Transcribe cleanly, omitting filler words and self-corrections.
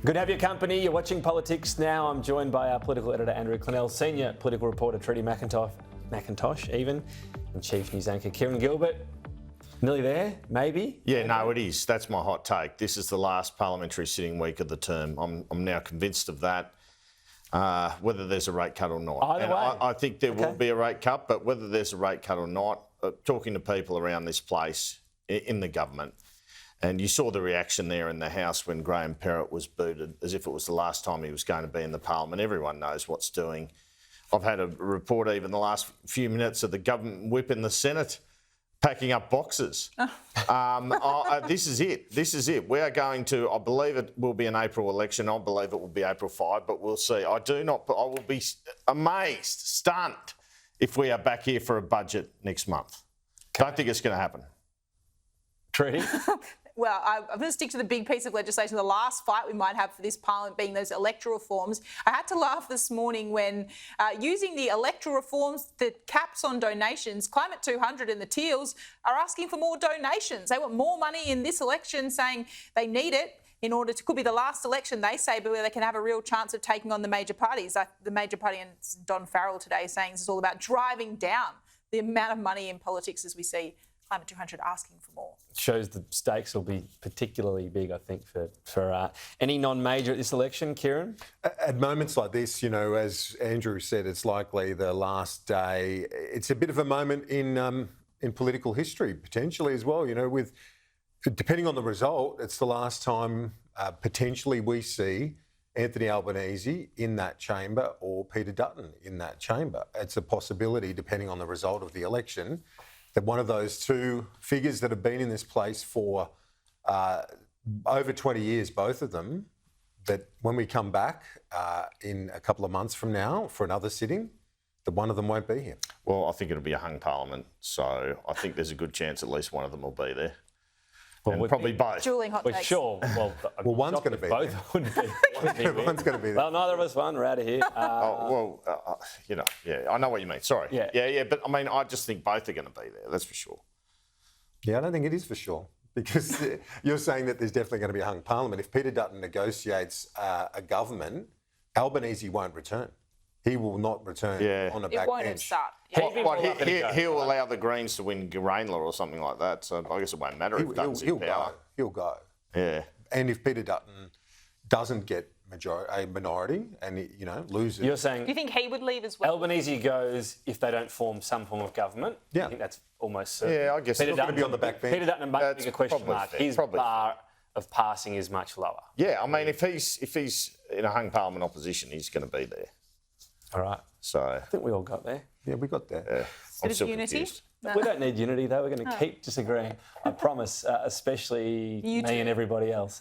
Good to have your company. You're watching Politics Now. I'm joined by our political editor Andrew Clennell, senior political reporter Trudy McIntosh even, and chief news anchor Kieran Gilbert. Nearly there, maybe? Yeah, no, it is. That's my hot take. This is the last parliamentary sitting week of the term. I'm now convinced of that, whether there's a rate cut or not. Either way. I think there will be a rate cut, but whether there's a rate cut or not, talking to people around this place in the government, and you saw the reaction there in the House when Graham Perrott was booted, as if it was the last time he was going to be in the Parliament. Everyone knows what's doing. I've had a report even the last few minutes of the government whip in the Senate packing up boxes. This is it. This is it. We are going to, I believe it will be an April election. I believe it will be April 5, but we'll see. I will be amazed, stunned, if we are back here for a budget next month. Don't think it's going to happen. Trudy? Well, I'm going to stick to the big piece of legislation, the last fight we might have for this parliament being those electoral reforms. I had to laugh this morning when using the electoral reforms, the caps on donations, Climate 200 and the Teals are asking for more donations. They want more money in this election, saying they need it in order to, could be the last election, they say, but where they can have a real chance of taking on the major parties. The major party, and Don Farrell today, saying this is all about driving down the amount of money in politics as we see Climate 200 asking for more. Shows the stakes will be particularly big, I think, for any non-major at this election. Kieran? At moments like this, you know, as Andrew said, it's likely the last day. It's a bit of a moment in political history, potentially as well. You know, with depending on the result, it's the last time potentially we see Anthony Albanese in that chamber or Peter Dutton in that chamber. It's a possibility, depending on the result of the election, that one of those two figures that have been in this place for over 20 years, both of them, that when we come back in a couple of months from now for another sitting, that one of them won't be here. Well, I think it'll be a hung parliament, so I think there's a good chance at least one of them will be there. Well, and probably both. Dueling hot takes. Sure. Well, one's going to be both there. wouldn't be. One's going to be there. Well, neither of us won. We're out of here. You know, yeah, I know what you mean. Sorry. Yeah, but I mean, I just think both are going to be there. That's for sure. Yeah, I don't think it is for sure, because you're saying that there's definitely going to be a hung parliament. If Peter Dutton negotiates a government, Albanese won't return. He will not return on a backbench. It won't start. He'll allow the Greens to win Rainler or something like that, so I guess it won't matter if Dutton's in power. He'll go. Yeah. And if Peter Dutton doesn't get a minority and loses, You're saying? Do you think he would leave as well? Albanese goes if they don't form some form of government. Yeah. I think that's almost certain. Yeah, I guess Peter he's going to be on the backbench. Peter Dutton, a much bigger question probably mark. fair, His bar of passing is much lower. Yeah, I mean, if he's in a hung parliament opposition, he's going to be there. All right. So I think we all got there. Yeah, we got there. Yeah. Bit of unity. We don't need unity, though. We're going to keep disagreeing. I promise, especially me and everybody else.